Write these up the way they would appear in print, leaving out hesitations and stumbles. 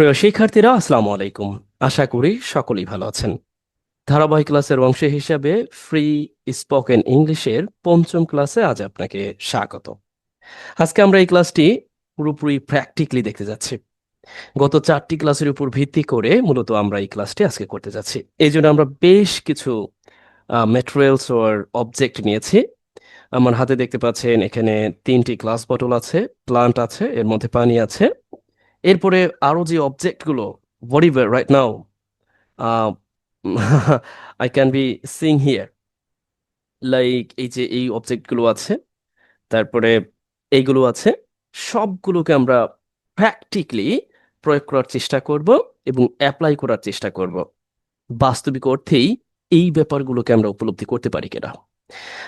প্রিয় শিক্ষার্থীরা, আসসালামু আলাইকুম। আশা করি সকলেই ভালো আছেন। ধারাবাহিক ক্লাসের অংশ হিসাবে ফ্রি স্পোকেন ইংলিশের পঞ্চম ক্লাসে আজ আপনাকে স্বাগত। আজকে আমরা এই ক্লাসটি পুরোপুরি প্র্যাকটিক্যালি দেখতে যাচ্ছি। গত 4টি ক্লাসের উপর ভিত্তি করে মূলত আমরা এই ক্লাসটি আজকে করতে যাচ্ছি। এই জন্য আমরা বেশ কিছু ম্যাটেরিয়ালস ওর অবজেক্ট নিয়েছি। আমার হাতে দেখতে পাচ্ছেন এখানে 3টি গ্লাস বটল আছে, প্লান্ট আছে, এর মধ্যে পানি আছে। এরপরে আরো যে অবজেক্টগুলো whatever right now uh, I can be seeing here, like এই যে এই অবজেক্টগুলো আছে, তারপরে এইগুলো আছে, সবগুলোকে আমরা প্র্যাকটিক্যালি প্রয়োগ করার চেষ্টা করব এবং অ্যাপ্লাই করার চেষ্টা করব। বাস্তবিক অর্থেই এই ব্যাপারগুলোকে আমরা উপলব্ধি করতে পারি কিনা।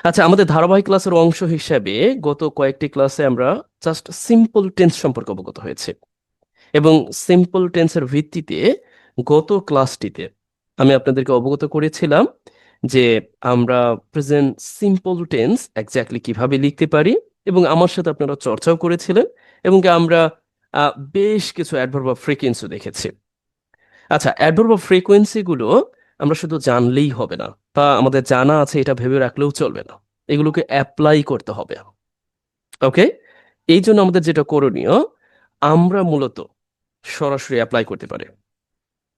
আচ্ছা, আমাদের ধারাবাহিক ক্লাসের অংশ হিসাবে গত কয়েকটি ক্লাসে আমরা জাস্ট সিম্পল টেন্স সম্পর্কে অবগত হয়েছে এবং সিম্পল টেন্সের ভিত্তিতে গত ক্লাসটিতে আমি আপনাদেরকে অবগত করেছিলাম যে আমরা প্রেজেন্ট সিম্পল টেন্স এক্স্যাক্টলি কিভাবে লিখতে পারি, এবং আমার সাথে আপনারা চর্চাও করেছিলেন এবং আমরা বেশ কিছু অ্যাডভার্ব অফ ফ্রিকোয়েন্সি দেখেছি। আচ্ছা, অ্যাডভার্ব অফ ফ্রিকোয়েন্সি গুলো আমরা শুধু জানলেই হবে না, বা আমাদের জানা আছে এটা ভেবে রাখলেও চলবে না, এগুলোকে অ্যাপ্লাই করতে হবে। ওকে, এই জন্য আমাদের যেটা করণীয়, আমরা মূলত সরাসরি অ্যাপ্লাই করতে পারে।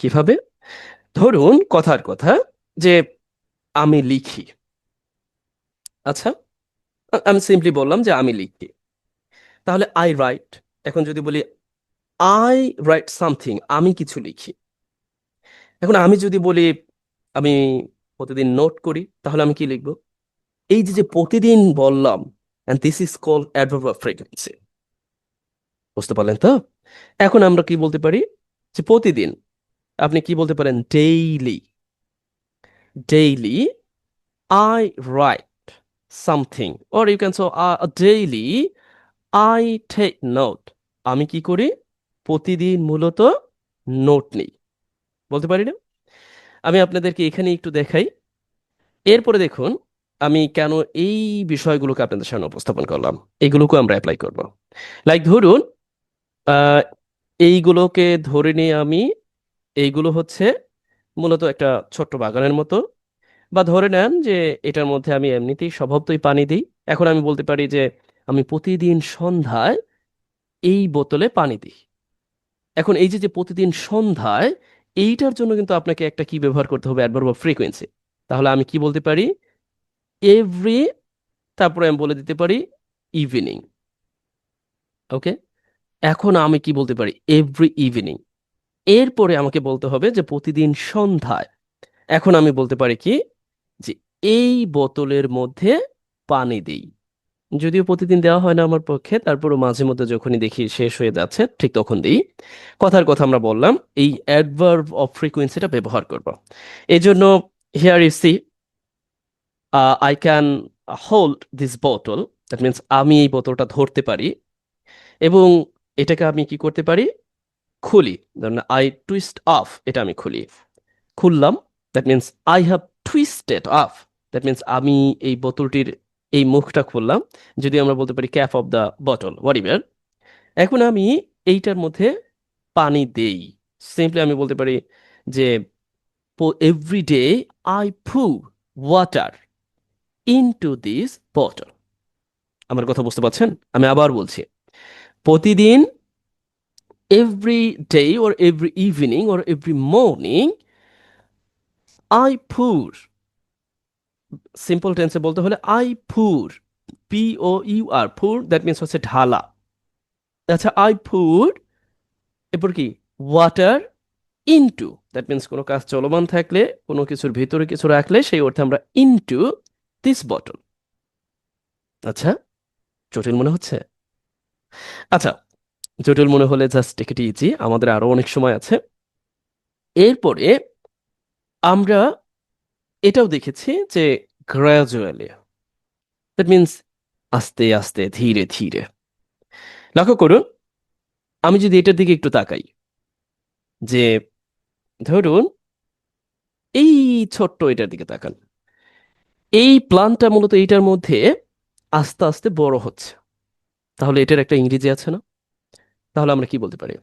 কিভাবে? ধরুন কথার কথা যে আমি লিখি। আচ্ছা, আমি সিম্পলি বললাম যে আমি লিখি, তাহলে আই রাইট। এখন যদি বলি আই রাইট সামথিং, আমি কিছু লিখি। এখন আমি যদি বলি আমি প্রতিদিন নোট করি, তাহলে আমি কি লিখবো? এই যে যে প্রতিদিন বললাম, and this is called adverb of frequency। বুঝতে পারলেন তো? এখন আমরা কি বলতে পারি যে প্রতিদিন, আপনি কি বলতে পারেন? Daily. Daily I write something, or you can say daily I take note। আমি কি করি? প্রতিদিন মূলত নোট নেই। বলতে পারি না? আমি আপনাদেরকে এখানে একটু দেখাই। এরপরে দেখুন আমি কেন এই বিষয়গুলোকে আপনাদের সামনে উপস্থাপন করলাম। এগুলোকে আমরা অ্যাপ্লাই করব। লাইক ধরুন আহ, এইগুলোকে ধরে নিয়ে আমি, এইগুলো হচ্ছে মূলত একটা ছোট্ট বাগানের মতো, বা ধরে নেন যে এটার মধ্যে আমি এমনিতেই স্বভাবতই পানি দিই। এখন আমি বলতে পারি যে আমি প্রতিদিন সন্ধ্যায় এই বোতলে পানি দিই। এখন এই যে যে প্রতিদিন সন্ধ্যায়, এইটার জন্য কিন্তু আপনাকে একটা কি ব্যবহার করতে হবে? Adverb of frequency. তাহলে আমি কি বলতে পারি? এভরি, তারপরে আমি বলে দিতে পারি ইভিনিং। ওকে, এখন আমি কি বলতে পারি? Every evening. এরপরে আমাকে বলতে হবে যে প্রতিদিন সন্ধ্যায়। এখন আমি বলতে পারি কি যে এই বোতলের মধ্যে পানি দিই। যদিও প্রতিদিন দেওয়া হয় না আমার পক্ষে, তারপরও মাঝে মধ্যে যখনই দেখি শেষ হয়ে যাচ্ছে ঠিক তখন দিই। কথার কথা আমরা বললাম এই অ্যাডভার্ব অফ ফ্রিকোয়েন্সিটা ব্যবহার করব। এই জন্য here you see I can hold this বোতল, দ্যাট মিনস আমি এই বোতলটা ধরতে পারি এবং এটাকে আমি কি করতে পারি? খুলি। ধরুন আই টুইস্ট অফ, এটা আমি খুলি, খুললাম, that means I have twisted of. That means আমি এই বোতলটির এই মুখটা খুললাম। যদি আমরা বলতে পারি cap of the bottle, what ever. এখন আমি এইটার মধ্যে পানি দেই। সিম্পলি আমি বলতে পারি যে every day I pour water into this bottle. আমার কথা বুঝতে পারছেন? আমি আবার বলছি, প্রতিদিন, every day or every evening or every morning I pour, simple টেন্সে বলতে হলে আই পুর, পি ও ইউ আর, পুর দ্যাট মিনস হচ্ছে ঢালা। আচ্ছা, আই পুর, এরপর কি? ওয়াটার ইনটু, দ্যাট মিনস কোনো কাজ চলমান থাকলে, কোনো কিছুর ভিতরে কিছু রাখলে, সেই অর্থে আমরা ইনটু দিস বটল। আচ্ছা, জটিল মনে হচ্ছে? আচ্ছা, জটিল মনে হলে জাস্ট টেক ইট ইজি, আমাদের আরো অনেক সময় আছে। এরপরে আমরা এটাও দেখেছি যে গ্রাজুয়ালি, দ্যাট মিনস আস্তে আস্তে, ধীরে ধীরে। লক্ষ্য করুন, আমি যদি এটার দিকে একটু তাকাই, যে ধরুন এই ছোট্ট এটার দিকে তাকান, এই প্লান্টটা মূলত এইটার মধ্যে আস্তে আস্তে বড় হচ্ছে, তাহলে এটার একটা ইংরেজি আছে না? তাহলে আমরা কি বলতে পারি?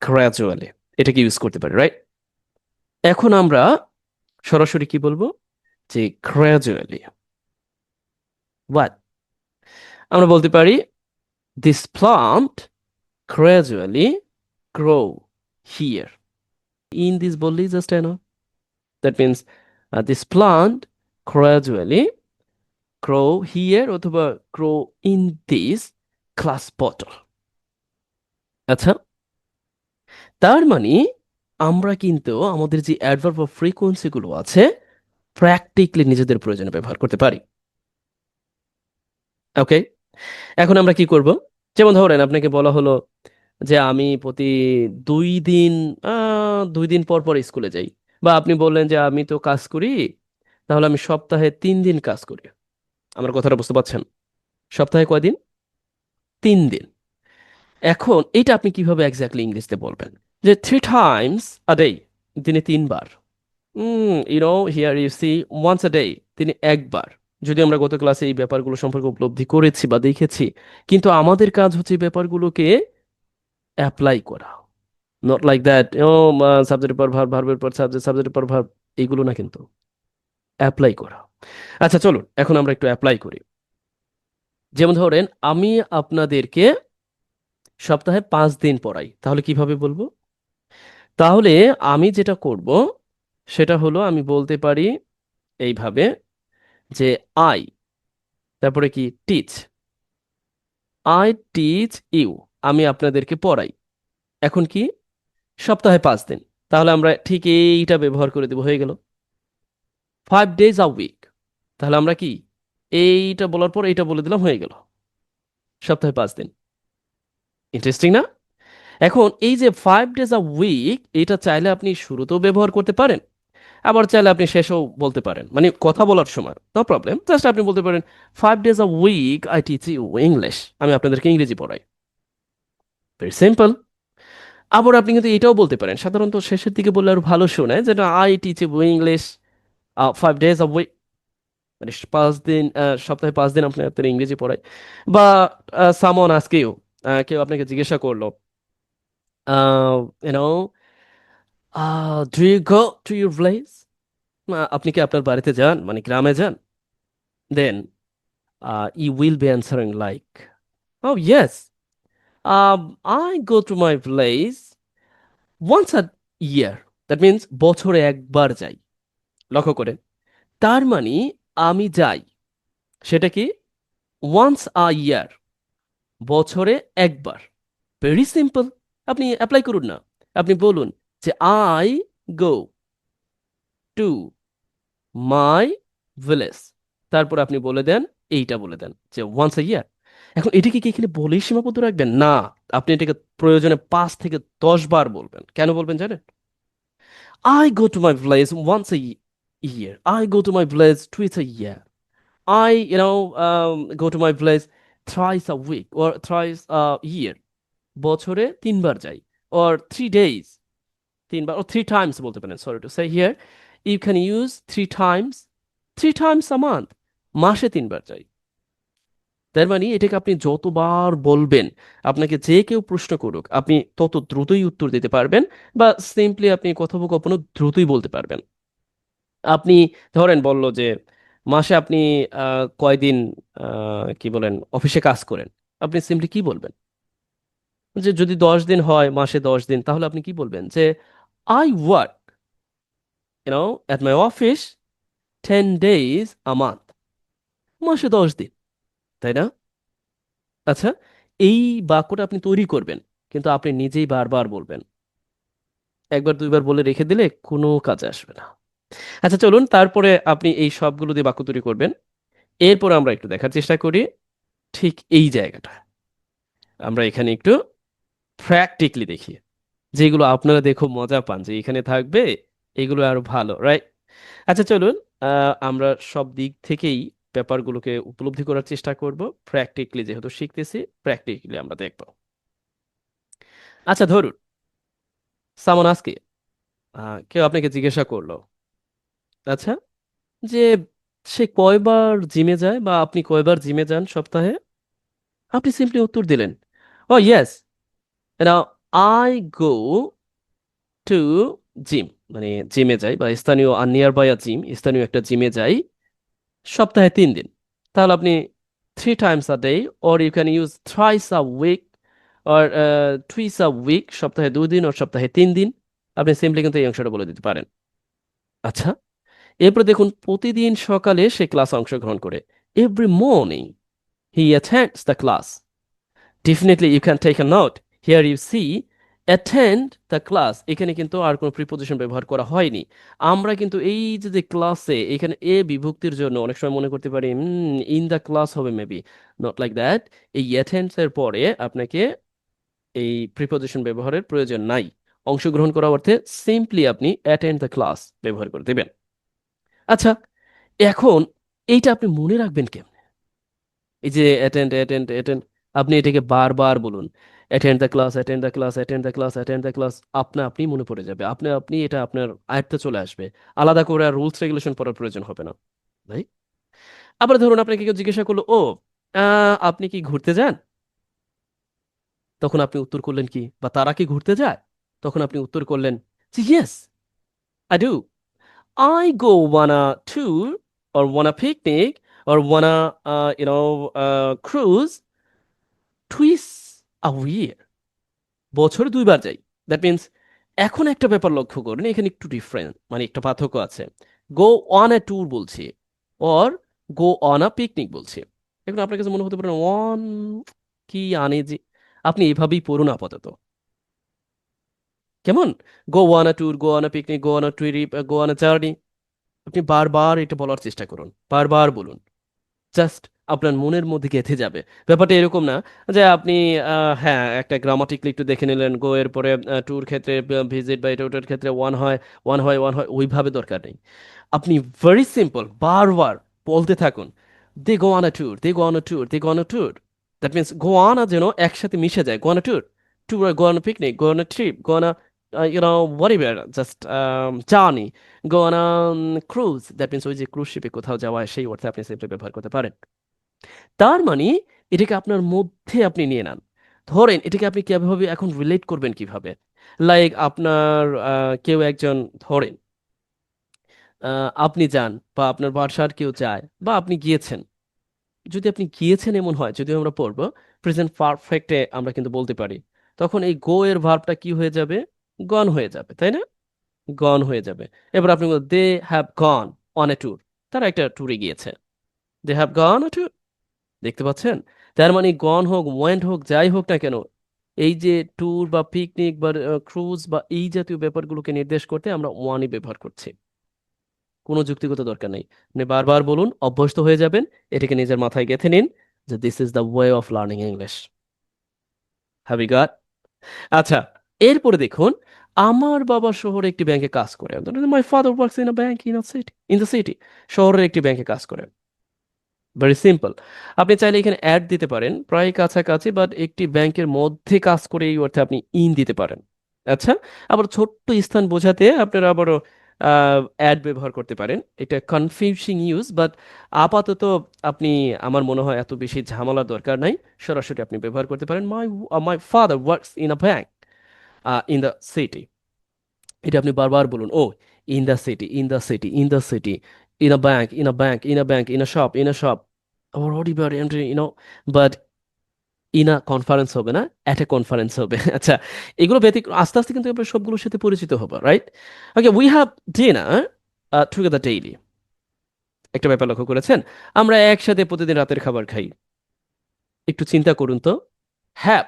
গ্র্যাজুয়ালি। এটাকে ইউজ করতে পারি, রাইট? এখন আমরা সরাসরি কি বলবো, যে গ্রাজুয়ালি হোয়াট, আমরা বলতে পারি this plant gradually grow here. In this বললেই just enough. That means this plant gradually grow here অথবা grow in this glass bottle। আচ্ছা, তার মানে আমরা কিন্তু আমাদের যে অ্যাডভার্ব অফ ফ্রিকোয়েন্সি গুলো আছে প্র্যাকটিক্যালি নিজেদের প্রয়োজনে ব্যবহার করতে পারি। ওকে, এখন আমরা কি করব, যেমন ধরেন আপনাকে বলা হলো যে আমি প্রতি 2 দিন 2 দিন পর পর স্কুলে যাই, বা আপনি বললেন যে আমি তো কাজ করি, তাহলে আমি সপ্তাহে 3 দিন কাজ করি। আমার কথাটা বুঝতে পারছেন? সপ্তাহে কয়দিন? 3 দিন। এখন এটা আপনি কিভাবে এক্স্যাক্টলি ইংলিশে বলবেন, যে 3 টাইমস আ ডে, দিনে 3 বার। Here you see once a day, তিনি একবার। যদি আমরা গত ক্লাসে এই ব্যাপারগুলো সম্পর্কে উপলব্ধি করেছি বা দেখেছি, কিন্তু আমাদের কাজ হচ্ছে এই ব্যাপারগুলোকে অ্যাপ্লাই করা। নট লাইক দ্যাট, সাবজেক্টের পর ভার্ব, ভার্বের পর সাবজেক্ট, সাবজেক্টের পর ভার্ব, এইগুলো না কিন্তু, অ্যাপ্লাই করা। আচ্ছা চলুন এখন আমরা একটু অ্যাপ্লাই করি। যেমন ধরেন আমি আপনাদেরকে সপ্তাহে 5 দিন পড়াই, তাহলে কিভাবে বলবো? তাহলে আমি যেটা করব সেটা হলো আমি বলতে পারি এইভাবে, যে আই, তারপরে কি টিচ, আই টিচ ইউ, আমি আপনাদেরকে পড়াই। এখন কি, সপ্তাহে 5 দিন, তাহলে আমরা ঠিক এইটা ব্যবহার করে দেবো, হয়ে গেল 5 days a week। তাহলে আমরা কি এইটা বলার পর এইটা বলে দিলাম, হয়ে গেল সপ্তাহে 5 দিন। ইন্টারেস্টিং না? এখন এই যে 5 days a week, এটা চাইলে আপনি শুরুতেও ব্যবহার করতে পারেন, আবার চাইলে আপনি শেষেও বলতে পারেন, মানে কথা বলার সময় নো প্রবলেম, জাস্ট আপনি বলতে পারেন 5 days a week I teach you English, আমি আপনাদেরকে ইংরেজি পড়াই। Very simple. আবার আপনি কিন্তু এটাও বলতে পারেন, সাধারণত শেষের দিকে বললে আরো ভালো শোনায়, যেটা I teach you English 5 days a week, মানে 5 দিন, সপ্তাহে 5 দিন আপনি আপনার ইংরেজি পড়াই। বা সামন আজকেও কেউ আপনাকে জিজ্ঞাসা করলো, you know do you go to your village, আপনি কি আপনার বাড়িতে যান, মানে গ্রামে যান? Then you will be answering like, oh yes, I go to my village once a year. That means বছরে একবার যাই। লক্ষ্য করেন, তার মানে আমি যাই, সেটা কি, ওয়ান্স আ ইয়ার, বছরে একবার। Very simple. আপনি অ্যাপ্লাই করুন না। আপনি বলুন যে I go to my village, তারপর আপনি বলে দেন, এইটা বলে দেন যে ওয়ান্স এ ইয়ার। এখন এটাকে কি এখানে বলেই সীমাবদ্ধ রাখবেন? না, আপনি এটাকে প্রয়োজনে 5 থেকে 10 বার বলবেন। কেন বলবেন জানেন? I go to my village once a year, I go to my village twice a year, I, go to my place thrice a week or thrice a year. বছরে 3 বার যাই। Or 3 days, 3 bar, or 3 times বলতে পারেন। Sorry to say here, you can use 3 times, 3 times a month. মাসে 3 বার যাই। তার মানে এটাকে আপনি যতবার বলবেন, আপনাকে যে কেউ প্রশ্ন করুক, আপনি তত দ্রুতই উত্তর দিতে পারবেন, বা সিম্পলি আপনি কথোপকথনও দ্রুতই বলতে পারবেন। আপনি ধরেন বলল যে মাসে আপনি কয়দিন কি বলেন অফিসে কাজ করেন, আপনি সিম্পলি কি বলবেন? যে যদি 10 দিন হয়, মাসে 10 দিন, তাহলে আপনি কি বলবেন? যে I work at my office 10 days a month, মাসে 10 দিন, তাই না? আচ্ছা, এই বাক্যটা আপনি তৈরি করবেন, কিন্তু আপনি নিজেই বারবার বলবেন। একবার দুইবার বলে রেখে দিলে কোনো কাজে আসবে না। আচ্ছা চলুন, তারপরে আপনি এই সবগুলো দিয়ে বাক্য তৈরি করবেন। এরপর আমরা একটু দেখার চেষ্টা করি ঠিক এই জায়গাটা, আমরা এখানে একটু প্র্যাকটিক্যালি দেখি, যেগুলো আপনারা দেখো মজা পান যে এখানে থাকবে, এগুলো আরো ভালো, রাইট? আচ্ছা চলুন, আমরা সব দিক থেকেই ব্যাপারগুলোকে উপলব্ধি করার চেষ্টা করব। প্র্যাকটিক্যালি যেহেতু শিখতেছি, প্র্যাকটিক্যালি আমরা দেখব। আচ্ছা ধরুন, সামন আজকে কেউ আপনাকে জিজ্ঞাসা করলো, আচ্ছা, যে সে কয়বার জিমে যায়, বা আপনি কয়বার জিমে যান সপ্তাহে? আপনি সিম্পলি উত্তর দিলেন, oh yes, Now I go to gym, মানে জিমে যাই, বা স্থানীয় নিয়ার বাই আ জিম, স্থানীয় একটা জিমে যাই সপ্তাহে 3 দিন। তাহলে আপনি 3 times a day, or you can use thrice a week, or twice a week, সপ্তাহে 2 দিন or সপ্তাহে 3 দিন। আপনি সিম্পলি কিন্তু এই অংশটা বলে দিতে পারেন। আচ্ছা, এরপর দেখুন প্রতিদিন সকালে সে ক্লাসে অংশগ্রহণ করে। Every morning he attends the class. Definitely you can take a note. Here you see attend the class, এখানে কিন্তু আর কোনো প্রিপোজিশন ব্যবহার করা হয়নি। আমরা কিন্তু এই যে ক্লাসে, এখানে এ বিভক্তির জন্য অনেক সময় মনে করতে পারি ইন দ্য ক্লাস হবে, মেবি নট লাইক দ্যাট। এই অ্যাটেন্ডস এর পরে আপনাকে এই প্রিপোজিশন ব্যবহারের প্রয়োজন নাই। অংশগ্রহণ করা অর্থে সিম্পলি আপনি অ্যাটেন্ড দ্য ক্লাস ব্যবহার করে দেবেন। আচ্ছা, এখন এইটা আপনি মনে রাখবেন কেমনে? এই যে অ্যাটেন্ড অ্যাটেন্ড অ্যাটেন্ড, আপনি এটাকে বারবার বলুন, attend the class, attend the class, attend the class, attend the class. আপনি মনে পড়ে যাবে, আপনি এটা আপনার আয়ত্তে চলে আসবে। আলাদা করে আর রুলস রেগুলেশন পড়ার প্রয়োজন হবে না ভাই। আবার ধরুন আপনাকে কেউ জিজ্ঞাসা করলো, ও আপনি কি ঘুরতে যান? তখন আপনি উত্তর করলেন কি, বা তারা কি ঘুরতে যায়? তখন আপনি উত্তর করলেন yes, I do. I go on a tour, or on a picnic, or on a cruise twice a year. বছরে 2 বার যাই। দ্যাট মিন্স, এখন একটা ব্যাপার লক্ষ্য করুন, এখানে একটু ডিফারেন্ট, মানে একটা পার্থক্য আছে। গো অন এ ট্যুর বলছি, or go on a picnic বলছি। এখন আপনার কাছে মনে হতে পারে অন কি আনে যে, আপনি এভাবেই পড়ুন আপাতত। কেমন? গো on a tour, go on a picnic, go on a trip, go on a journey. আপনি বারবার এটা বলার চেষ্টা করুন, বারবার বলুন। জাস্ট আপনার মনের মধ্যে গেঁথে যাবে। ব্যাপারটা এরকম না যে আপনি হ্যাঁ, একটা গ্রামাটিক্যালি একটু দেখে নিলেন, গো এর পরে ট্যুর ক্ষেত্রে ভিজিট, বা এটা ওটার ক্ষেত্রে ওয়ান হয়, ওইভাবে দরকার নেই। আপনি ভেরি সিম্পল বারবার বলতে থাকুন, they go on a tour, they go on a tour, they go on a tour. That means go on a যেন একসাথে মিশে যায়, go on a tour, tour, go on a picnic, go on a trip, go on a whatever, just journey, go on a cruise. That means ওই যে cruise শিপে কোথাও যাওয়া, সেই অর্থে আপনি সিম্পলি ব্যবহার করতে পারেন। তার মানে এটাকে আপনার মধ্যে আপনি নিয়ে নেন। ধরেন এটাকে আপনি কিভাবে এখন রিলেট করবেন কিভাবে? লাইক আপনার কেউ একজন, ধরেন আপনি যান, বা আপনার বাসার কেউ যায়, বা আপনি গিয়েছেন। যদি আপনি গিয়েছেন এমন হয়, যদিও আমরা পড়বো প্রেজেন্ট পারফেক্টে আমরা কিন্তু বলতে পারি, তখন এই গো এর ভার্বটা কি হয়ে যাবে? গন হয়ে যাবে, তাই না? গন হয়ে যাবে। এবার আপনি they have gone on a tour, তারা একটা ট্যুরে গিয়েছে। They have gone on tour. দেখতে পাচ্ছেন? তার মানে গন হোক, ওয়েন্ট হোক, যাই হোক না কেন, এই যে ট্যুর বা পিকনিক বা ক্রুজ বা এই জাতীয় ব্যাপারগুলোকে নির্দেশ করতে আমরা ওয়ানই ব্যবহার করছি। কোনো যুক্তিগত দরকার নেই। আপনি বারবার বলুন, অভ্যস্ত হয়ে যাবেন। এটাকে নিজের মাথায় গেঁথে নিন যে this is the way of learning English. Have you got? আচ্ছা, এরপরে দেখুন, আমার বাবা শহরে একটি ব্যাংকে কাজ করে। মাই father works in a bank in the city. শহরের একটি ব্যাংকে কাজ করে। Very simple. আপনি চাইলে এখানে অ্যাড দিতে পারেন, প্রায় কাছাকাছি, বাট একটি ব্যাংকের মধ্যে কাজ করে এই অর্থে আপনি ইন দিতে পারেন। আচ্ছা, আবার ছোট্ট স্থান বোঝাতে আপনারা আবারও অ্যাড ব্যবহার করতে পারেন। এটা কনফিউজিং ইউজ, বাট আপাতত আপনি, আমার মনে হয় এত বেশি ঝামেলার দরকার নাই। সরাসরি আপনি ব্যবহার করতে পারেন, my my father works in a bank in the city. এটা আপনি বারবার বলুন, oh in the city, in the city, in the city, in a bank, in a bank, in a bank, in a shop, in a shop, or whatever entry, but in a conference হবে না, at a conference হবে। আচ্ছা, এগুলো ব্যতিক্রম, আস্তে আস্তে কিন্তু আমরা সবগুলোর সাথে পরিচিত হবো, right? Okay, we have dinner together daily. একটা ব্যাপার লক্ষ্য করেছেন, আমরা একসাথে প্রতিদিন রাতের খাবার খাই। একটু চিন্তা করুন তো, হ্যাভ,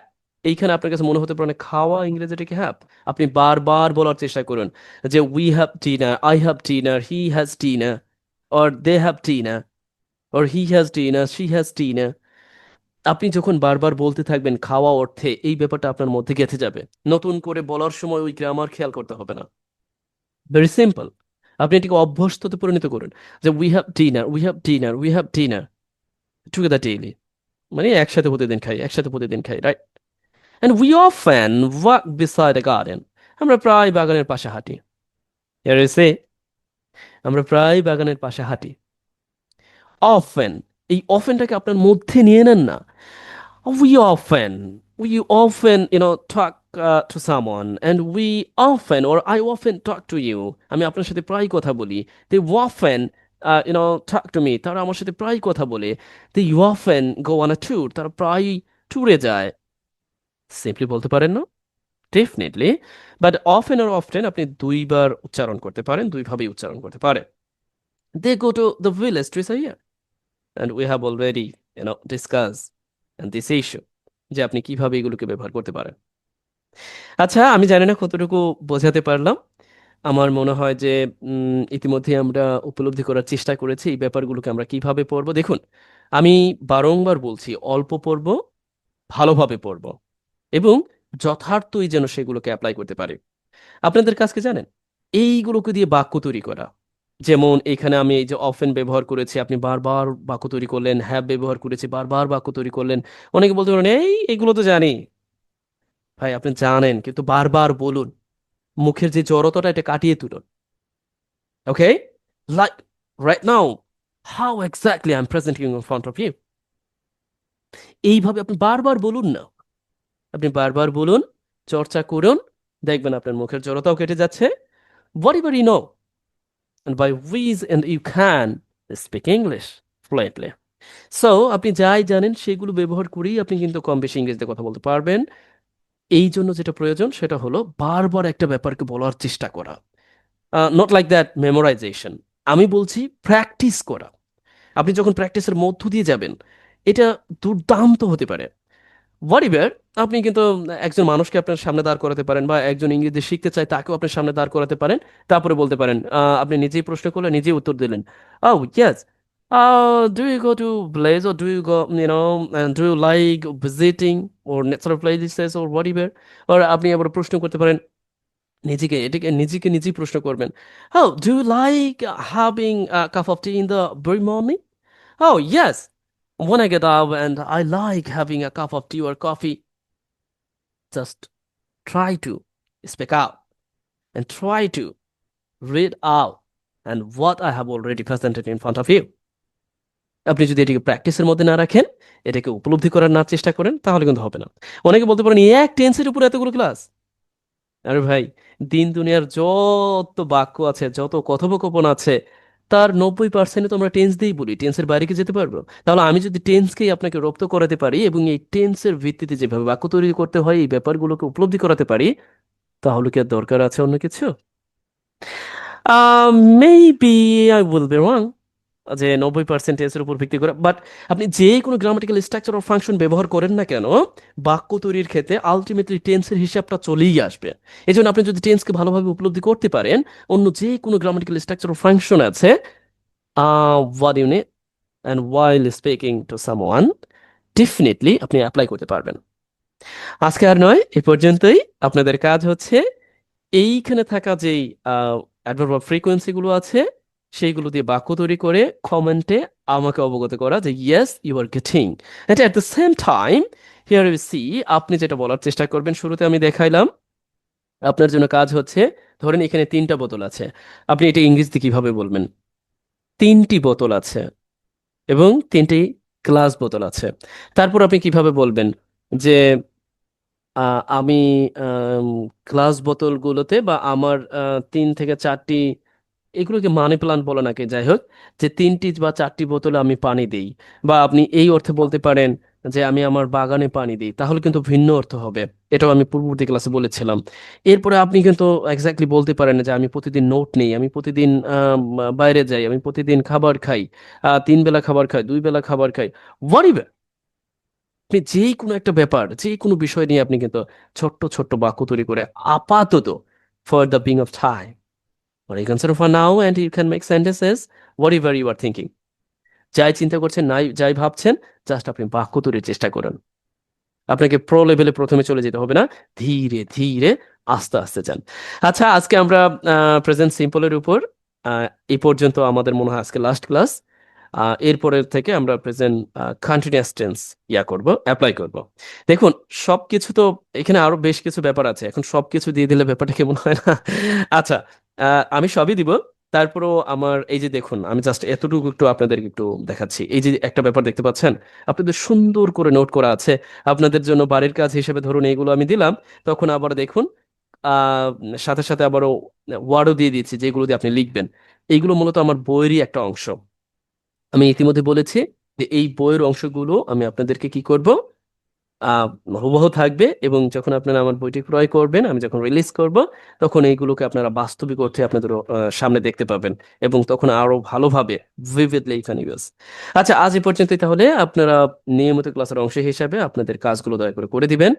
এইখানে আপনার কাছে মনে হতে পারে না, খাওয়া ইংরেজিটা কি হ্যাভ? আপনি বারবার বলার চেষ্টা করুন যে we have dinner, I have dinner, he has dinner, or they have dinner, or he has dinner, she has dinner. আপনি যখন বারবার বলতে থাকবেন খাওয়া অর্থে, এই ব্যাপারটা আপনার মধ্যে গেঁথে যাবে। নতুন করে বলার সময় ওই গ্রামার খেয়াল করতে হবে না। Very simple. আপনি এটিকে অভ্যস্ততে পরিণত করুন যে we have dinner, we have dinner, we have dinner together daily, মানে একসাথে প্রতিদিন খাই, একসাথে প্রতিদিন খাই, right? And we often walk beside a garden. আমরা প্রায় বাগানের পাশে হাঁটি। Here is say, আমরা প্রায় বাগানের পাশে হাঁটি। অফেন, এই অফেনটাকে আপনার মধ্যে নিয়ে নেন না। We often, we often, talk to someone, and we often, or I often talk to you. আমি আপনার সাথে প্রায় কথা বলি। They often, talk to me. তারা আমার সাথে প্রায় কথা বলে। They often go on a tour. তারা প্রায় ট্যুরে যায়। সিম্পলি বলতে পারেন না? ডেফিনেটলি। বাট অফেন আর অফটেন আপনি দুইবার উচ্চারণ করতে পারেন, দুইভাবেই উচ্চারণ করতে পারেন। They go to the village twice a year. And we have already, discussed and this issue যে আপনি কিভাবে এগুলোকে ব্যবহার করতে পারেন। আচ্ছা, আমি জানি না কতটুকু বোঝাতে পারলাম। আমার মনে হয় যে ইতিমধ্যে আমরা উপলব্ধি করার চেষ্টা করেছি এই ব্যাপারগুলোকে আমরা কিভাবে পড়বো। দেখুন, আমি বারংবার বলছি অল্প পড়বো, ভালোভাবে পড়বো এবং যথার্থই যেন সেগুলোকে অ্যাপ্লাই করতে পারি। আপনাদের কাজকে জানেন, এইগুলোকে দিয়ে বাক্য তৈরি করা। যেমন এখানে আমি এই যে অফেন ব্যবহার করেছি, আপনি বারবার বাক্য তৈরি করলেন। হ্যাভ ব্যবহার করেছি, বারবার বাক্য তৈরি করলেন। অনেকে বলতে পারেন এগুলো তো জানি। ভাই, আপনি জানেন কিন্তু বারবার বলুন। মুখের যে জড়তাটা এটা কাটিয়ে তুলুন। Okay, like right now, how exactly I am presenting in front of you. এইভাবে আপনি বারবার বলুন না, আপনি বারবার বলুন, চর্চা করুন, দেখবেন আপনার মুখের জড়তাও কেটে যাচ্ছে। whatever you know, and by which and you can speak English fluently. So আপনি যাই জানেন সেগুলো ব্যবহার করেই আপনি কিন্তু কম বেশি ইংরেজিতে কথা বলতে পারবেন। এই জন্য যেটা প্রয়োজন সেটা হলো বারবার একটা ব্যাপারকে বলার চেষ্টা করা। Not like that memorisation. আমি বলছি প্র্যাকটিস করা। আপনি যখন প্র্যাকটিসের মধ্য দিয়ে যাবেন, এটা দুর্দান্ত হতে পারে। হোয়াটএভার, আপনি কিন্তু একজন মানুষকে আপনার সামনে দাঁড় করাতে পারেন, বা একজন ইংরেজি শিখতে চায় তাকেও আপনার সামনে দাঁড় করাতে পারেন। তারপরে বলতে পারেন, আপনি নিজেই প্রশ্ন করলে নিজেই উত্তর দিলেন, oh yes, do you go to village, or do you go, and do you like visiting or natural places or whatever? or আপনি আবার প্রশ্ন করতে পারেন নিজেকে, এটাকে নিজেকে নিজেই প্রশ্ন করবেন, oh, do you like having a cup of tea in the very morning? Oh, yes. When I get up and I like having a cup of tea or coffee. Just try to speak out and try to read out and what I have already presented in front of you. আপনি যদি এটাকে প্র্যাকটিসের মধ্যে না রাখেন, এটাকে উপলব্ধি করার না চেষ্টা করেন, তাহলে কিন্তু হবে না। অনেকে বলতে পারেন এক টেন্সের উপর এতগুলো ক্লাস। আরে ভাই, দিন দুনিয়ার যত বাক্য আছে, যত কথোপকথন আছে, তার 90% তো আমরা টেন্স দিয়েই বলি। টেন্সের বাইরে কি যেতে পারবো? তাহলে আমি যদি টেন্সকেই আপনাকে রপ্ত করাতে পারি এবং এই টেন্সের ভিত্তিতে যেভাবে বাক্য তৈরি করতে হয় এই ব্যাপারগুলোকে উপলব্ধি করাতে পারি, তাহলে কি আর দরকার আছে অন্য কিছু? Maybe I will be wrong যে 90% উপর ভিত্তি করে, বাট আপনি যে কোনো গ্রামাটিক্যাল স্ট্রাকচার অফ ফাংশন ব্যবহার করেন না কেন, বাক্য তৈরির ক্ষেত্রে আলটিমেটলি টেন্সের হিসাবটা চলেই আসবে। এই জন্য আপনি যদি টেন্সকে ভালোভাবে উপলব্ধি করতে পারেন, অন্য যে কোনো গ্রামাটিক্যাল স্ট্রাকচার অফ ফাংশন আছে, what you need and while speaking to someone, definitely আপনি অ্যাপ্লাই করতে পারবেন। আজকে আর নয়, এ পর্যন্তই। আপনাদের কাজ হচ্ছে এইখানে থাকা যেই অ্যাডভার্ব অফ ফ্রিকোয়েন্সি গুলো আছে সেইগুলো দিয়ে বাক্য তৈরি করে কমেন্টে আমাকে অবগত করা যে ইয়েস ইউ আর গেটিং। এটা at the same time here you see, আপনি যেটা বলার চেষ্টা করবেন, শুরুতে আমি দেখাইলাম আপনার জন্য কাজ হচ্ছে, ধরেন এখানে 3টা বোতল আছে, আপনি এটা ইংরেজিতে কিভাবে বলবেন? 3টি বোতল আছে এবং 3টি গ্লাস বোতল আছে। তারপর আপনি কিভাবে বলবেন যে আমি গ্লাস বোতলগুলোতে, বা আমার 3 থেকে 4টি, এগুলোকে মানি প্লান্ট বলে নাকি, যাই হোক, যে 3টি বা 4টি বোতলে আমি পানি দিই, বা আপনি এই অর্থে বলতে পারেন যে আমি আমার বাগানে পানি দিই, তাহলে কিন্তু ভিন্ন অর্থ হবে। এটাও আমি পূর্ববর্তী ক্লাসে বলেছিলাম। এরপরে আপনি কিন্তু এক্স্যাক্টলি বলতে পারেন যে আমি প্রতিদিন নোট নেই, আমি প্রতিদিন বাইরে যাই, আমি প্রতিদিন খাবার খাই, 3 বেলা খাবার খাই, 2 বেলা খাবার খাই, হোয়াট। আপনি যে কোনো একটা ব্যাপার, যে কোনো বিষয় নিয়ে আপনি কিন্তু ছোট্ট ছোট্ট বাক্য তৈরি করে আপাতত, for the being of time, or you can consider for now and you can make sentences whatever you are thinking. যাই চিন্তা করছেন, নাই যাই ভাবছেন, জাস্ট আপনি বাক্য তৈরির চেষ্টা করুন। আপনাকে প্রো লেভেলে প্রথমে চলে যেতে হবে না, ধীরে ধীরে আস্তে আস্তে যান। আচ্ছা, আজকে আমরা প্রেজেন্ট সিম্পলের উপর এই পর্যন্ত আমাদের মনে হয় আজকে লাস্ট ক্লাস। এরপরের থেকে আমরা প্রেজেন্ট কন্টিনিউয়াস টেন্স করব, অ্যাপ্লাই করব। দেখুন, সবকিছু তো এখানে আরো বেশ কিছু ব্যাপার আছে, এখন সবকিছু দিয়ে দিলে ব্যাপারটা কেমন হয় না? আচ্ছা, আমি সবই দিব, তারপরেও আমার এই যে দেখুন, আমি জাস্ট এতটুকু একটু আপনাদেরকে একটু দেখাচ্ছি। এই যে একটা ব্যাপার দেখতে পাচ্ছেন, আপনাদের সুন্দর করে নোট করা আছে। আপনাদের জন্য বাড়ির কাজ হিসেবে ধরুন এইগুলো আমি দিলাম, তখন আবার দেখুন আহ সাথে সাথে আবারও ওয়ার্ডও দিয়ে দিয়েছি যেগুলো দিয়ে আপনি লিখবেন। এইগুলো মূলত আমার বইয়েরই একটা অংশ। আমি ইতিমধ্যে বলেছি যে এই বইয়ের অংশগুলো আমি আপনাদেরকে কি করব, আহ হুবহু থাকবে, এবং যখন আপনারা আমার বইটি ক্রয় করবেন, আমি যখন রিলিজ করব, তখন এইগুলোকে আপনারা বাস্তবিক অর্থে আপনাদের সামনে দেখতে পাবেন, এবং তখন আরো ভালোভাবে ভিভিডলি এখানে ইউজ। আচ্ছা, আজ এই পর্যন্তই। তাহলে আপনারা নিয়মিত ক্লাসের অংশ হিসাবে আপনাদের কাজগুলো দয়া করে করে দিবেন।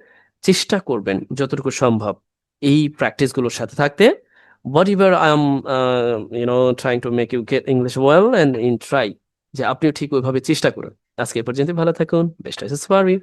চেষ্টা করবেন যতটুকু সম্ভব এই প্র্যাকটিস গুলোর সাথে থাকতে। Whatever I am trying to make you get English well and in try, যে আপনিও ঠিক ওইভাবে চেষ্টা করুন। আজকে এই পর্যন্ত, ভালো থাকুন, বেস্ট উইশেস ফর ইউ।